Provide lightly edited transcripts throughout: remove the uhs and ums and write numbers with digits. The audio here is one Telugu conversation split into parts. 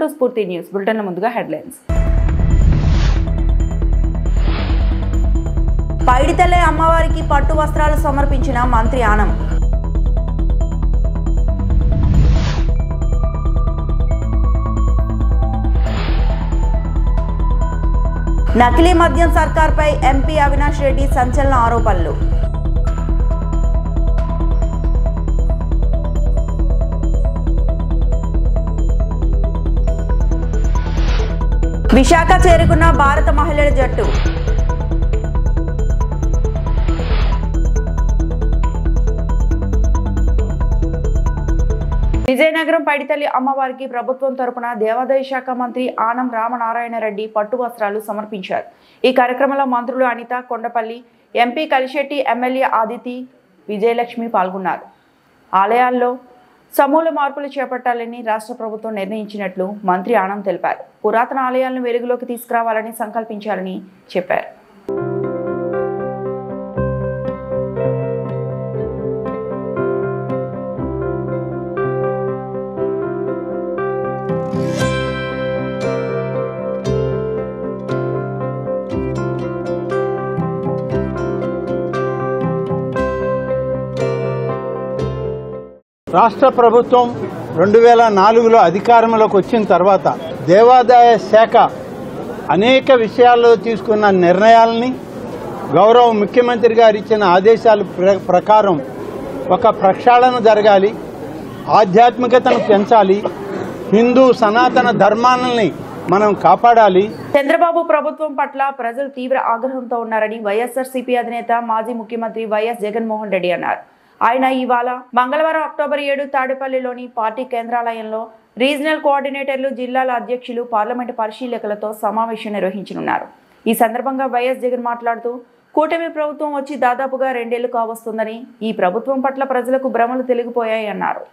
వెల్కమ్ టు స్ఫూర్తి న్యూస్ బులెటిన్ల ముందుగా హెడ్లైన్స్. పైడితల్లే అమ్మవారికి పట్టు వస్త్రాలు సమర్పించిన మంత్రి ఆనం. నకిలీ మద్యం సర్కార్పై ఎంపీ అవినాష్ రెడ్డి సంచలన ఆరోపణలు. విశాఖ చేరుకున్న భారత మహిళల జట్టు. విజయనగరం పైడితల్లి అమ్మవారికి ప్రభుత్వం తరపున దేవాదాయ శాఖ మంత్రి ఆనం రామనారాయణ రెడ్డి పట్టు వస్త్రాలు సమర్పించారు. ఈ కార్యక్రమంలో మంత్రులు అనిత, కొండపల్లి, ఎంపీ కలిశెట్టి, ఎమ్మెల్యే ఆదితి, విజయలక్ష్మి పాల్గొన్నారు. ఆలయాల్లో సమూల మార్పులు చేపట్టాలని రాష్ట్ర ప్రభుత్వం నిర్ణయించినట్లు మంత్రి ఆనం తెలిపారు. పురాతన ఆలయాలను వెలుగులోకి తీసుకురావాలని సంకల్పించాలని చెప్పారు. రాష్ట్ర ప్రభుత్వం 2004లో అధికారంలోకి వచ్చిన తర్వాత దేవాదాయ శాఖ అనేక విషయాల్లో తీసుకున్న నిర్ణయాలని గౌరవ ముఖ్యమంత్రి గారు ఇచ్చిన ఆదేశాల ప్రకారం ఒక ప్రక్షాళన జరగాలి, ఆధ్యాత్మికతను పెంచాలి, హిందూ సనాతన ధర్మాలని మనం కాపాడాలి. చంద్రబాబు ప్రభుత్వం పట్ల ప్రజలు తీవ్ర ఆగ్రహంతో ఉన్నారని వైఎస్ఆర్సీపీ అధినేత మాజీ ముఖ్యమంత్రి వైఎస్ జగన్మోహన్ రెడ్డి అన్నారు. ఆయన ఇవాళ మంగళవారం అక్టోబర్ 7 తాడేపల్లిలోని పార్టీ కేంద్రాలయంలో రీజనల్ కోఆర్డినేటర్లు, జిల్లాల అధ్యక్షులు, పార్లమెంటు పరిశీలకులతో సమావేశం నిర్వహించనున్నారు. ఈ సందర్భంగా వైఎస్ జగన్ మాట్లాడుతూ కూటమి ప్రభుత్వం వచ్చి దాదాపుగా 2 ఏళ్లు కావస్తుందని, ఈ ప్రభుత్వం పట్ల ప్రజలకు భ్రమలు తెలిగిపోయాయి అన్నారు.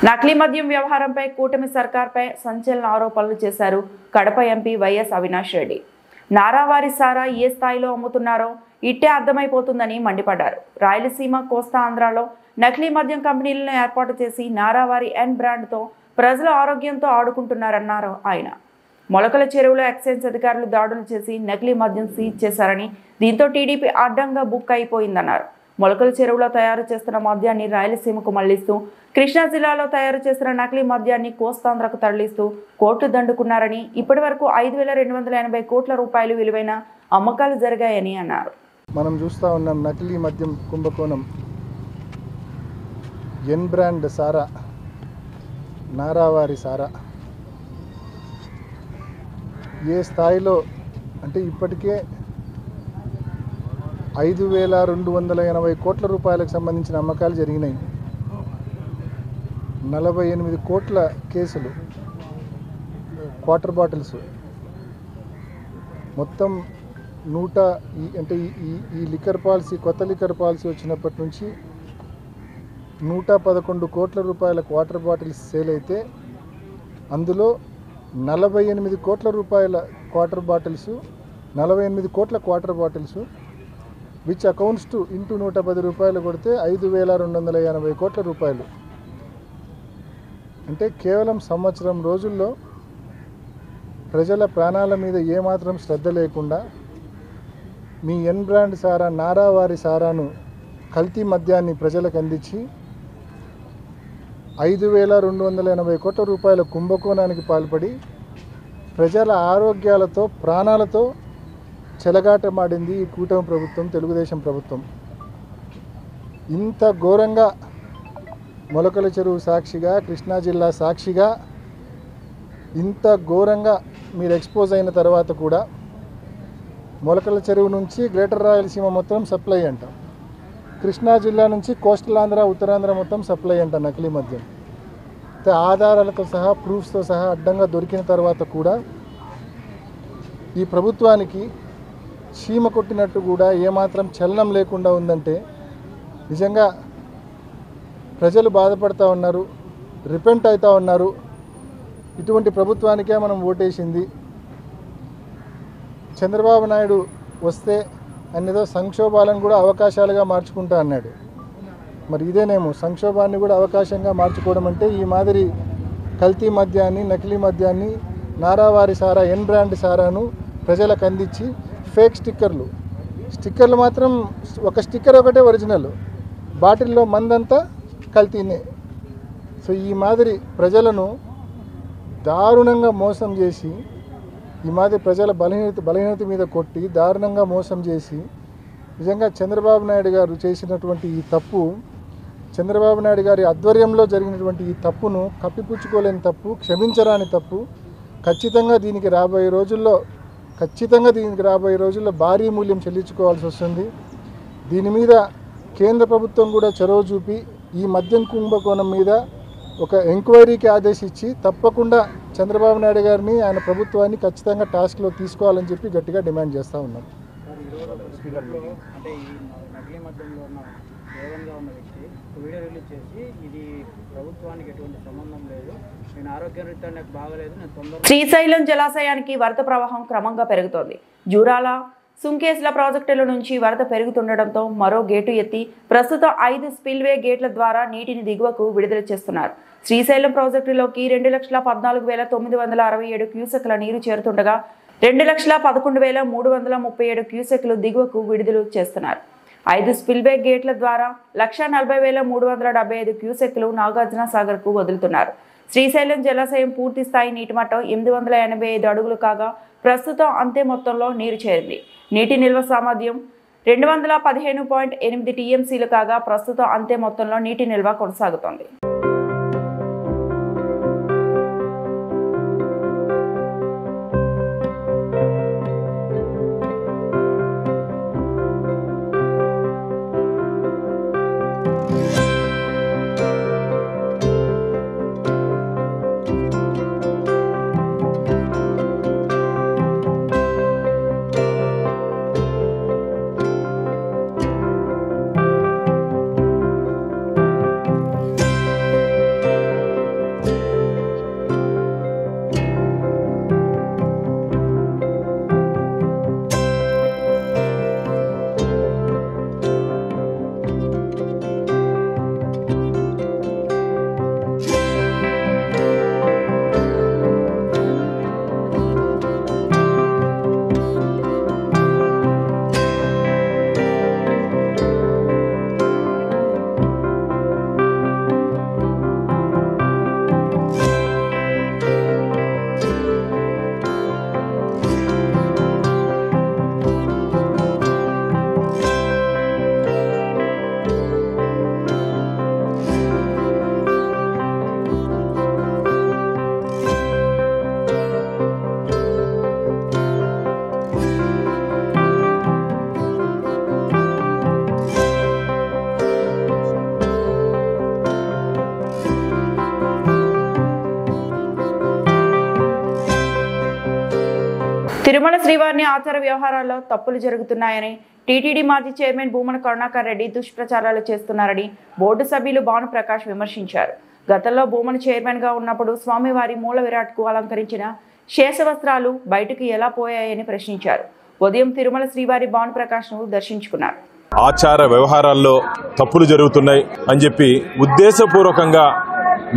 నకిలీ మద్యం వ్యవహారంపై కూటమి సర్కార్పై సంచలన ఆరోపణలు చేశారు కడప ఎంపీ వైఎస్ అవినాష్ రెడ్డి. నారావారి సారా ఏ స్థాయిలో అమ్ముతున్నారో ఇట్టే అర్థమైపోతుందని మండిపడ్డారు. రాయలసీమ, కోస్తా ఆంధ్రాలో నకిలీ మద్యం కంపెనీలను ఏర్పాటు చేసి నారావారి ఎన్ బ్రాండ్తో ప్రజల ఆరోగ్యంతో ఆడుకుంటున్నారన్నారు ఆయన. మొలకల చెరువులో ఎక్సైజ్ అధికారులు దాడులు చేసి నకిలీ మద్యం సీజ్ చేశారని, దీంతో టీడీపీ అడ్డంగా బుక్ అయిపోయిందన్నారు. మొలకల చెరువులో తయారు చేస్తున్న మద్యాన్ని రాయలసీమకు మళ్లిస్తూ, కృష్ణా జిల్లాలో తయారు చేసిన నకిలీ మద్యాన్ని కోస్తాంధ్రకు తరలిస్తూ కోర్టు దండుకున్నారని, ఇప్పటి వరకు 5,280 కోట్ల రూపాయలు విలువైన అమ్మకాలు జరిగాయని అన్నారు. మనం చూస్తూ ఉన్నాం నకిలీ మద్యం కుంభకోణం. ఎన్ బ్రాండ్ సారా, నారావారి సారా ఏ స్థాయిలో అంటే ఇప్పటికే 5,280 కోట్ల రూపాయలకు సంబంధించిన అమ్మకాలు జరిగినాయి. 48 కోట్ల కేసులు, క్వార్టర్ బాటిల్స్ మొత్తం ఈ లిక్కర్ పాలసీ, కొత్త లిక్కర్ పాలసీ వచ్చినప్పటి నుంచి 111 కోట్ల రూపాయల క్వార్టర్ బాటిల్స్ సేల్ అయితే, అందులో 48 కోట్ల రూపాయల క్వార్టర్ బాటిల్స్, 48 కోట్ల quarter bottles which accounts to into 110 రూపాయలు కొడితే 5,280 కోట్ల రూపాయలు. అంటే కేవలం సంవత్సరం రోజుల్లో ప్రజల ప్రాణాల మీద ఏమాత్రం శ్రద్ధ లేకుండా మీ ఎన్ బ్రాండ్ సారా, నారావారి సారాను, కల్తీ మద్యాన్ని ప్రజలకు అందించి 5,280 కోట్ల రూపాయల కుంభకోణానికి పాల్పడి ప్రజల ఆరోగ్యాలతో ప్రాణాలతో చెలగాటమాడింది ఈ కూటమి ప్రభుత్వం, తెలుగుదేశం ప్రభుత్వం. ఇంత ఘోరంగా మొలకల చెరువు సాక్షిగా, కృష్ణా జిల్లా సాక్షిగా ఇంత ఘోరంగా మీరు ఎక్స్పోజ్ అయిన తర్వాత కూడా మొలకల చెరువు నుంచి గ్రేటర్ రాయలసీమ మొత్తం సప్లై అంట, కృష్ణా జిల్లా నుంచి కోస్టల్ ఆంధ్ర, ఉత్తరాంధ్ర మొత్తం సప్లై అంట నకిలీ మద్యం. ఆధారాలతో సహా, ప్రూఫ్స్తో సహా అడ్డంగా దొరికిన తర్వాత కూడా ఈ ప్రభుత్వానికి చీమ కొట్టినట్టు కూడా ఏమాత్రం చలనం లేకుండా ఉందంటే నిజంగా ప్రజలు బాధపడుతూ ఉన్నారు, రిపెంట్ అవుతూ ఉన్నారు. ఇటువంటి ప్రభుత్వానికే మనం ఓటేసింది. చంద్రబాబు నాయుడు వస్తే అన్నిదో సంక్షోభాలను కూడా అవకాశాలుగా మార్చుకుంటా అన్నాడు. మరి ఇదేనేమో సంక్షోభాన్ని కూడా అవకాశంగా మార్చుకోవడం అంటే ఈ మాదిరి కల్తీ మద్యాన్ని, నకిలీ మద్యాన్ని, నారావారి సారా, ఎన్ బ్రాండ్ సారాను ప్రజలకు అందించి ఫేక్ స్టిక్కర్లు మాత్రం ఒక స్టిక్కర్ ఒకటే ఒరిజినల్, బాటిల్లో మందంతా కల్తీనే. సో ఈ మాదిరి ప్రజలను దారుణంగా మోసం చేసి, ఈ మాదిరి ప్రజల బలహీనత మీద కొట్టి దారుణంగా మోసం చేసి నిజంగా చంద్రబాబు నాయుడు గారు చేసినటువంటి ఈ తప్పు, చంద్రబాబు నాయుడు గారి ఆధ్వర్యంలో జరిగినటువంటి ఈ తప్పును కప్పిపుచ్చుకోలేని తప్పు, క్షమించరాని తప్పు. ఖచ్చితంగా దీనికి రాబోయే రోజుల్లో భారీ మూల్యం చెల్లించుకోవాల్సి వస్తుంది. దీని మీద కేంద్ర ప్రభుత్వం కూడా చొరవ చూపి ఈ మద్యం కుంభకోణం మీద ఒక ఎంక్వైరీకి ఆదేశించి తప్పకుండా చంద్రబాబు నాయుడు గారిని, ఆయన ప్రభుత్వాన్ని ఖచ్చితంగా టాస్క్లో తీసుకోవాలని చెప్పి గట్టిగా డిమాండ్ చేస్తూ ఉన్నాం. వీడియో రిలీజ్ చేసి ఇది ప్రభుత్వానికి ఎటువంటి సంబంధం లేదు, నేను ఆరోగ్యరీత్యా నాకు బాగలేదు, నేను తొందరగా. శ్రీశైలం జలాశయానికి వరద ప్రవాహం క్రమంగా పెరుగుతోంది. జూరాల, సుంకేస్ల ప్రాజెక్టుల నుంచి వరద పెరుగుతుండటంతో మరో గేటు ఎత్తి ప్రస్తుతం 5 స్పిల్వే గేట్ల ద్వారా నీటిని దిగువకు విడుదల చేస్తున్నారు. శ్రీశైలం ప్రాజెక్టులోకి 2,14,967 క్యూసెక్ల నీరు చేరుతుండగా 2,11,337 క్యూసెక్లు దిగువకు విడుదల చేస్తున్నారు. 5 స్పిల్వే గేట్ల ద్వారా 1,40,375 క్యూసెక్లు నాగార్జున సాగర్కు వదులుతున్నారు. శ్రీశైలం జలాశయం పూర్తి స్థాయి నీటి మట్టం 885 అడుగులు కాగా ప్రస్తుతం అంతే మొత్తంలో నీరు చేరింది. నీటి నిల్వ సామర్థ్యం 215.8 టీఎంసీలు కాగా ప్రస్తుతం అంతే మొత్తంలో నీటి నిల్వ కొనసాగుతోంది. తిరుమల శ్రీవారిని ఆచార వ్యవహారాల్లో తప్పులు జరుగుతున్నాయని టీటీడీ మాజీ చైర్మన్ భూమన కరుణాకర్ రెడ్డి దుష్ప్రచారాలు చేస్తున్నారని బోర్డు సభ్యులు భానుప్రకాష్ విమర్శించారు. గతంలో భూమన చైర్మన్గా ఉన్నప్పుడు స్వామివారి మూల విరాట్కు అలంకరించిన శేషవస్త్రాలు బయటకు ఎలా పోయాయని ప్రశ్నించారు. ఉదయం తిరుమల శ్రీవారి భానుప్రకాష్ను దర్శించుకున్నారు. ఆచార వ్యవహారాల్లో తప్పులు జరుగుతున్నాయి అని చెప్పి ఉద్దేశపూర్వకంగా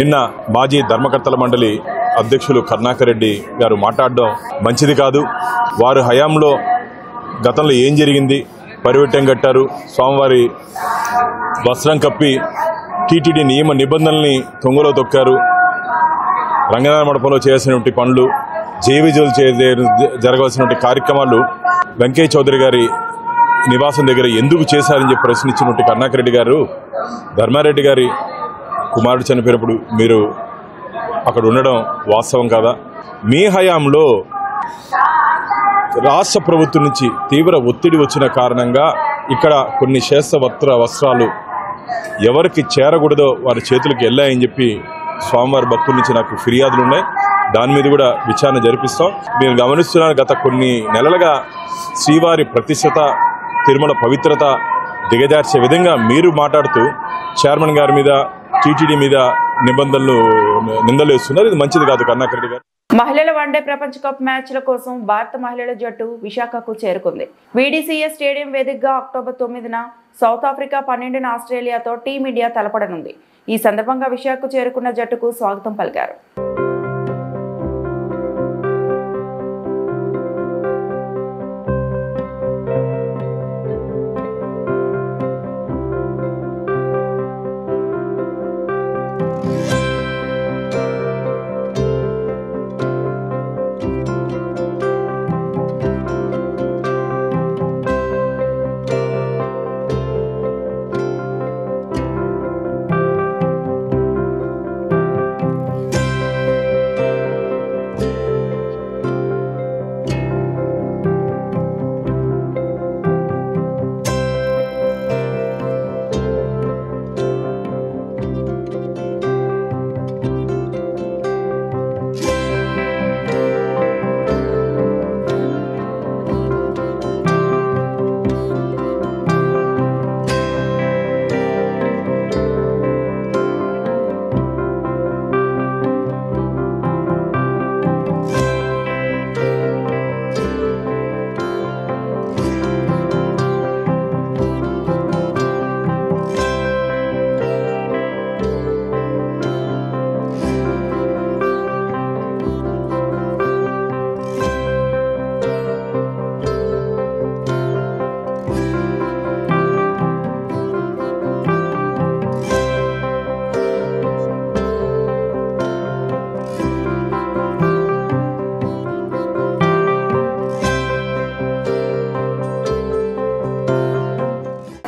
నిన్న మాజీ ధర్మకర్తల మండలి అధ్యక్షులు కరుణాకర్ రెడ్డి గారు మాట్లాడడం మంచిది కాదు. వారు హయాంలో గతంలో ఏం జరిగింది, పరివెట్టం కట్టారు, స్వామివారి వస్త్రం కప్పి టీటీడీ నియమ నిబంధనల్ని తొంగలో తొక్కారు. రంగనాథ మండపంలో చేయాల్సినటువంటి పనులు, జేవిజులు జరగాల్సినటువంటి కార్యక్రమాలు వెంకయ్య చౌదరి గారి నివాసం దగ్గర ఎందుకు చేశారని చెప్పి ప్రశ్నించినటువంటి కరుణాకర్ రెడ్డి గారు, ధర్మారెడ్డి గారి కుమారుడు చనిపోయినప్పుడు మీరు అక్కడ ఉండడం వాస్తవం కాదా? మీ హయాంలో రాష్ట్ర ప్రభుత్వం నుంచి తీవ్ర ఒత్తిడి వచ్చిన కారణంగా ఇక్కడ కొన్ని వస్త్రాలు ఎవరికి చేరకూడదో వారి చేతులకు వెళ్ళాయని చెప్పి స్వామివారి భక్తుల నుంచి నాకు ఫిర్యాదులు ఉన్నాయి. దాని మీద కూడా విచారణ జరిపిస్తాం. నేను గమనిస్తున్నాను, గత కొన్ని నెలలుగా శ్రీవారి ప్రతిష్టత, తిరుమల పవిత్రత దిగజార్చే విధంగా మీరు మాట్లాడుతూ చైర్మన్ గారి మీద, టీటీడీ మీద నిందలు వేస్తున్నారు. ఇది మంచిది కాదు. కరుణాకర్ రెడ్డి గారు. మహిళల వన్డే ప్రపంచ కప్ మ్యాచ్ల కోసం భారత మహిళల జట్టు విశాఖకు చేరుకుంది. వీడీసీఎస్ స్టేడియం వేదికగా అక్టోబర్ 9న సౌత్ ఆఫ్రికా, 12న ఆస్ట్రేలియాతో టీమిండియా తలపడనుంది. ఈ సందర్భంగా విశాఖకు చేరుకున్న జట్టుకు స్వాగతం పలికారు.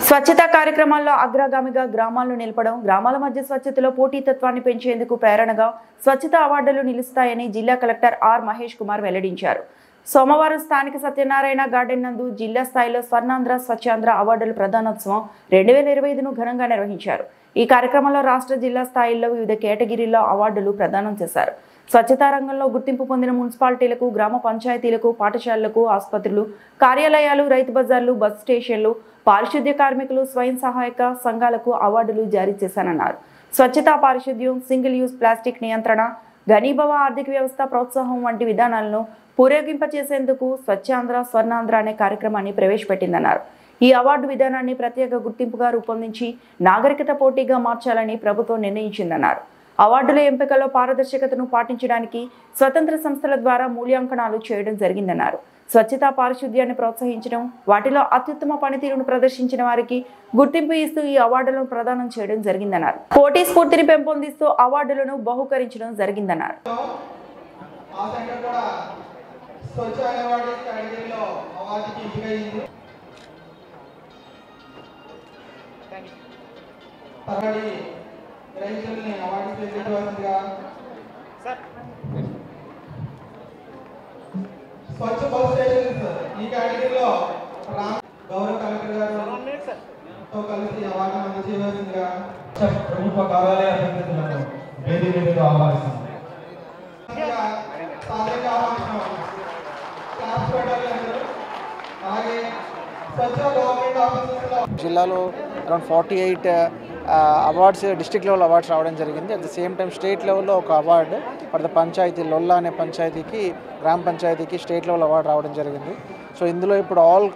స్వచ్ఛతా కార్యక్రమాల్లో అగ్రగామిగా గ్రామాలను నిలపడం, గ్రామాల మధ్య స్వచ్ఛతలో పోటీతత్వాన్ని పెంచేందుకు ప్రేరణగా స్వచ్ఛతా అవార్డులు నిలుస్తాయని జిల్లా కలెక్టర్ ఆర్ మహేష్ కుమార్ వెల్లడించారు. సోమవారం స్థానిక సత్యనారాయణ గార్డెన్ నందు జిల్లా స్థాయిలో స్వర్ణాంధ్ర స్వచ్ఛాంధ్ర అవార్డుల ప్రదానోత్సవం 2025ను ఘనంగా నిర్వహించారు. ఈ కార్యక్రమంలో రాష్ట్ర జిల్లా స్థాయిల్లో వివిధ కేటగిరీల్లో అవార్డులు ప్రదానం చేశారు. స్వచ్ఛతా రంగంలో గుర్తింపు పొందిన మున్సిపాలిటీలకు, గ్రామ పంచాయతీలకు, పాఠశాలలకు, ఆసుపత్రులు, కార్యాలయాలు, రైతు బజార్లు, బస్ స్టేషన్లు, పారిశుద్ధ్య కార్మికులు, స్వయం సహాయక సంఘాలకు అవార్డులు జారీ చేశానన్నారు. స్వచ్ఛతా, పారిశుద్ధ్యం, సింగిల్ యూజ్ ప్లాస్టిక్ నియంత్రణ, ఘనీభవ ఆర్థిక వ్యవస్థ ప్రోత్సాహం వంటి విధానాలను పూరేగింపచేసేందుకు స్వచ్ఛాంధ్ర స్వర్ణాంధ్ర అనే కార్యక్రమాన్ని ప్రవేశపెట్టిందన్నారు. ఈ అవార్డు విధానాన్ని ప్రత్యేక గుర్తింపుగా రూపొందించి నాగరికత పోటీగా మార్చాలని ప్రభుత్వం నిర్ణయించిందన్నారు. అవార్డుల ఎంపికలో పారదర్శకతను పాటించడానికి స్వతంత్ర సంస్థల ద్వారా మూల్యాంకనాలు చేయడం జరిగిందన్నారు. స్వచ్ఛతా, పారిశుద్ధ్యాన్ని ప్రోత్సహించడం, వాటిలో అత్యుత్తమ పనితీరును ప్రదర్శించిన వారికి గుర్తింపు ఇస్తూ ఈ అవార్డులను ప్రదానం చేయడం జరిగిందన్నారు. పోటీ స్ఫూర్తిని పెంపొందిస్తూ అవార్డులను బహుకరించడం జరిగిందన్నారు. స్వచ్ఛ బస్ స్టేషన్స్ ఈ కేటగిరీలో గౌరవ కలెక్టర్ గారితో కలిసి అవార్డును అందజేయవలసిందిగా ప్రభుత్వ కార్యాలయ అధికారులను వేదిక మీదకు ఆహ్వానిస్తున్నాం. అలాగే స్వచ్ఛ గవర్నమెంట్ ఆఫీసెస్లో జిల్లాలో around 48 awards, district level awards రావడం జరిగింది. At the same time state లెవెల్లో ఒక అవార్డు ఫర్ ద పంచాయతీ, లొల్లా అనే పంచాయతీకి, గ్రామ పంచాయతీకి స్టేట్ లెవెల్ అవార్డు రావడం జరిగింది. సో ఇందులో ఇప్పుడు all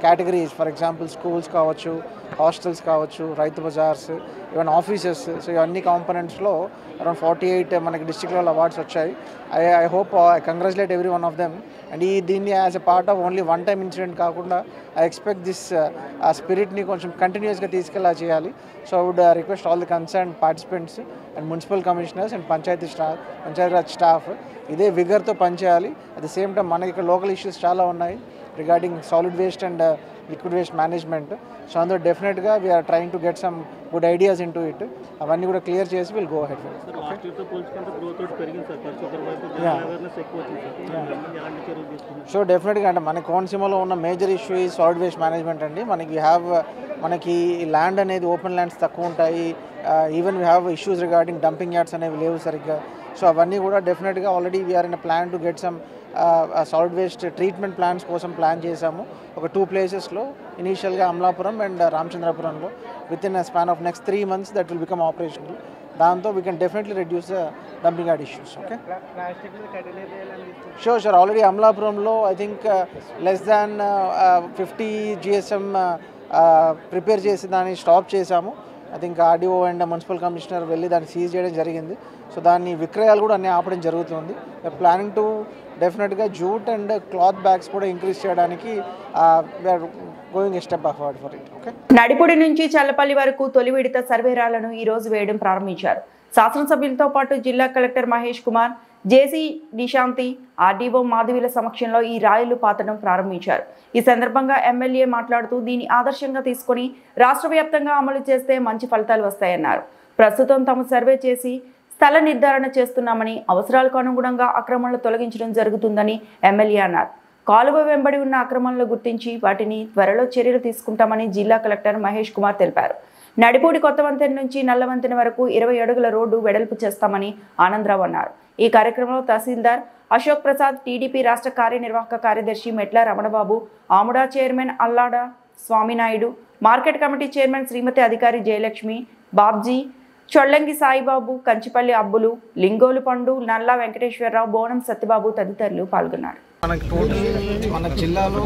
categories, for example schools కావచ్చు, హాస్టల్స్ కావచ్చు, రైతు బజార్స్, ఈవెన్ ఆఫీసెస్. సో ఇవన్నీ కాంపోనెంట్స్లో అరౌండ్ 48 మనకి డిస్ట్రిక్ట్ లెవెల్ అవార్డ్స్ వచ్చాయి. I hope I congratulate every one of them. And దీన్ని as a part of only one time incident కాకుండా ఐ ఎక్స్పెక్ట్ దిస్ ఆ స్పిరిట్ని కొంచెం కంటిన్యూస్గా తీసుకెళ్ళా చేయాలి. So I would request all the concern participants and municipal commissioners and Panchayati Raj staff ఇదే విగర్తో పనిచేయాలి. అట్ ది సేమ్ టైం మనకి ఇక్కడ లోకల్ ఇష్యూస్ చాలా ఉన్నాయి regarding solid waste and liquid waste management. So అందులో డెఫినెట్గా we are trying to get some good ideas into it. అవన్నీ కూడా క్లియర్ చేసి విల్ గో హెడ్. సో డెఫినెట్గా అంటే మన కోనసీమలో ఉన్న మేజర్ ఇష్యూ ఈ సాలిడ్ వేస్ట్ మేనేజ్మెంట్ అండి. మనకి ల్యాండ్ అనేది ఓపెన్ ల్యాండ్స్ తక్కువ ఉంటాయి. Even we have issues regarding dumping yards అనేవి లేవు సరిగ్గా. సో అవన్నీ కూడా డెఫినెట్గా already we are in plan to get some solid waste treatment plans కోసం ప్లాన్ చేశాము. ఒక 2 ప్లేసెస్లో ఇనీషియల్గా అమలాపురం అండ్ రామచంద్రపురంలో with in span of next 3 months that will become operational. దాంతో we can definitely reduce the dumping yard issues. Okay sure already అమలాపురంలో I think less than 50 GSM prepare చేసి దాన్ని స్టాప్ చేశాము. I think RDO and municipal commissioner వెళ్ళి దాన్ని సీజ్ చేయడం జరిగింది. సో దాన్ని విక్రయాలు కూడా అన్నీ ఆపడం జరుగుతుంది. ప్లానింగ్ టు డెఫినెట్గా జూట్ అండ్ క్లాత్ బ్యాగ్స్ కూడా ఇంక్రీజ్ చేయడానికి we are going a step afford for it. Okay Nadipudi నుంచి చల్లపల్లి వరకు తొలి విడత సర్వేరాలను ఈ రోజు వేయడం ప్రారంభించారు. శాసనసభ్యులతో పాటు జిల్లా కలెక్టర్ మహేష్ కుమార్, జేసీ నిశాంతి, ఆర్డీఓ మాధవిల సమక్షంలో ఈ రాయిలు పాతడం ప్రారంభించారు. ఈ సందర్భంగా ఎమ్మెల్యే మాట్లాడుతూ దీన్ని ఆదర్శంగా తీసుకుని రాష్ట్ర వ్యాప్తంగా అమలు చేస్తే మంచి ఫలితాలు వస్తాయన్నారు. ప్రస్తుతం తాము సర్వే చేసి స్థల నిర్ధారణ చేస్తున్నామని, అవసరాలకు అనుగుణంగా అక్రమణలు తొలగించడం జరుగుతుందని ఎమ్మెల్యే అన్నారు. కాలువ వెంబడి ఉన్న అక్రమణలు గుర్తించి వాటిని త్వరలో చర్యలు తీసుకుంటామని జిల్లా కలెక్టర్ మహేష్ కుమార్ తెలిపారు. నడిపూడి కొత్త వంతెన నుంచి నల్ల వంతెన వరకు 20 అడుగుల రోడ్డు వెడల్పు చేస్తామని ఆనందరావు అన్నారు. ఈ కార్యక్రమంలో తహసీల్దార్ అశోక్ ప్రసాద్, టీడీపీ రాష్ట్ర కార్యనిర్వాహక కార్యదర్శి Metla Ramanababu, AMUDA chairman Allada Swaminaidu, market committee chairman Shrimati Adhikari Jayalakshmi, Babji, Chollangi Saibaba, Kanchipalli అబ్బులు, లింగోలు పండు, నల్లా వెంకటేశ్వరరావు, బోనం సత్యబాబు తదితరులు పాల్గొన్నారు. మనకి టోటల్ మన జిల్లాలో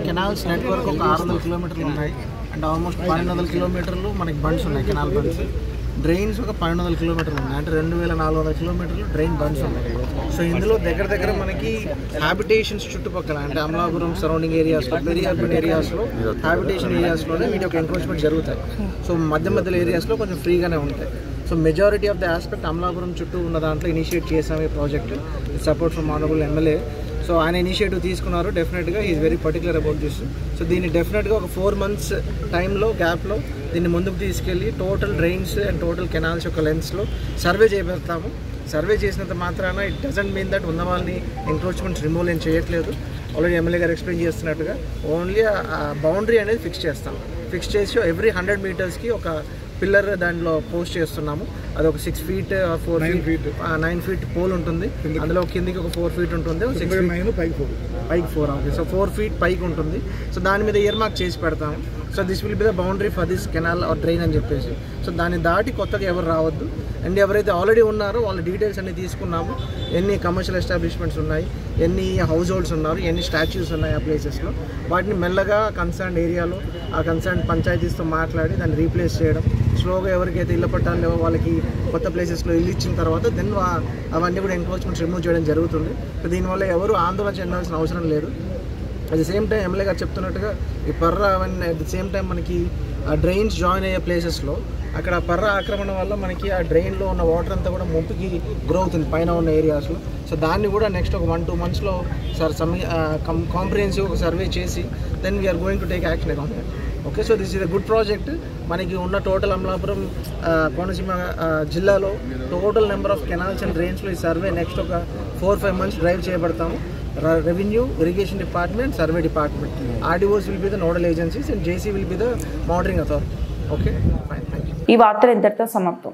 కెనాల్స్ నెట్వర్క్ ఒక 600 కిలోమీటర్లు ఉన్నాయి. అండ్ ఆల్మోస్ట్ 1200 కిలోమీటర్లు మనకి బండ్స్ ఉన్నాయి, కెనాల్ బండ్స్. డ్రైన్స్ ఒక 1200 కిలోమీటర్లు ఉన్నాయి, అంటే 2400 కిలోమీటర్లు డ్రైన్ బండ్స్ ఉన్నాయి. సో ఇందులో దగ్గర మనకి హ్యాబిటేషన్స్ చుట్టుపక్కల అంటే అమలాపురం సరౌండింగ్ ఏరియాస్లో, వెరీ అర్బన్ ఏరియాస్లో, హ్యాబిటేషన్ ఏరియాస్లోనే వీటి యొక్క ఎంక్రోచ్మెంట్ జరుగుతాయి. సో మధ్యలో ఏరియాస్లో కొంచెం ఫ్రీగానే ఉంటాయి. So majority of the aspect Amalapuram చుట్టూ ఉన్న దాంట్లో ఇనిషియేట్ చేసాము ఈ project, support from honourable MLA. So ఆయన ఇనిషియేటివ్ తీసుకున్నారు. డెఫినెట్గా is very particular about this. So దీన్ని డెఫినెట్గా ఒక 4 months టైంలో గ్యాప్లో దీన్ని ముందుకు తీసుకెళ్ళి total drains and total canals యొక్క లెన్స్లో సర్వే చేపెడతాము. సర్వే చేసినంత మాత్రాన ఇట్ డజంట్ మీన్ దట్ ఉన్న వాళ్ళని ఎంక్రోచ్మెంట్స్ రిమూవ్ ఏం చేయట్లేదు. ఆల్రెడీ ఎమ్మెల్యే గారు ఎక్స్ప్లెయిన్ చేస్తున్నట్టుగా ఓన్లీ బౌండరీ అనేది ఫిక్స్ చేస్తాం. ఫిక్స్ చేసి ఎవ్రీ 100 మీటర్స్కి ఒక పిల్లర్ దాంట్లో పోస్ట్ చేస్తున్నాము. అది ఒక 6 feet 4 feet 9 feet పోల్ ఉంటుంది. అందులో కిందికి ఒక 4 feet ఉంటుంది, 6 feet పైకి 4. ఓకే, సో 4 feet పైకి ఉంటుంది. సో దాని మీద ఇయర్ మార్క్ చేసి పెడతాము. So this will be the boundary for this canal or drain అని చెప్పేసి. సో దాన్ని దాటి కొత్తగా ఎవరు రావద్దు. అండ్ ఎవరైతే ఆల్రెడీ ఉన్నారో వాళ్ళ డీటెయిల్స్ అన్ని తీసుకున్నాము. ఎన్ని కమర్షియల్ ఎస్టాబ్లిష్మెంట్స్ ఉన్నాయి, ఎన్ని హౌస్ హోల్డ్స్ ఉన్నారు, ఎన్ని స్టాచ్యూస్ ఉన్నాయి ఆ ప్లేసెస్లో, వాటిని మెల్లగా కన్సర్న్ ఏరియాలో ఆ కన్సర్న్ పంచాయతీస్తో మాట్లాడి దాన్ని రీప్లేస్ చేయడం. స్లోగా ఎవరికైతే ఇళ్ళ పట్టాలు లేవో వాళ్ళకి కొత్త ప్లేసెస్లో ఇల్లు ఇచ్చిన తర్వాత దెన్ అవన్నీ కూడా ఎంక్రోచ్మెంట్స్ రిమూవ్ చేయడం జరుగుతుంది. సో దీనివల్ల ఎవరు ఆందోళన చెందాల్సిన అవసరం లేదు. At the same time MLA గారు చెప్తున్నట్టుగా ఈ పర్ర అవన్నీ అట్ ది సేమ్ టైం మనకి ఆ డ్రైన్స్ జాయిన్ అయ్యే ప్లేసెస్లో అక్కడ పర్ర ఆక్రమణ వల్ల మనకి ఆ డ్రైన్లో ఉన్న వాటర్ అంతా కూడా ముంపుకి గ్రో అవుతుంది పైన ఉన్న ఏరియాస్లో. సో దాన్ని కూడా నెక్స్ట్ ఒక 1-2 monthsలో కాంప్రిహెన్సివ్ సర్వే చేసి then we are going to take action account. Okay, so this is a good project. మనకి ఉన్న టోటల్ అమలాపురం కోనసీమ జిల్లాలో total number of canals and డ్రైన్స్లో ఈ సర్వే నెక్స్ట్ ఒక 4-5 months డ్రైవ్ చేయబడతాము. Revenue, irrigation department, survey department, RDOs will be the nodal agencies and JC will be the monitoring authority. Okay, fine, thank you. ఈ వార్తలు ఇంతటితో సమాప్తం.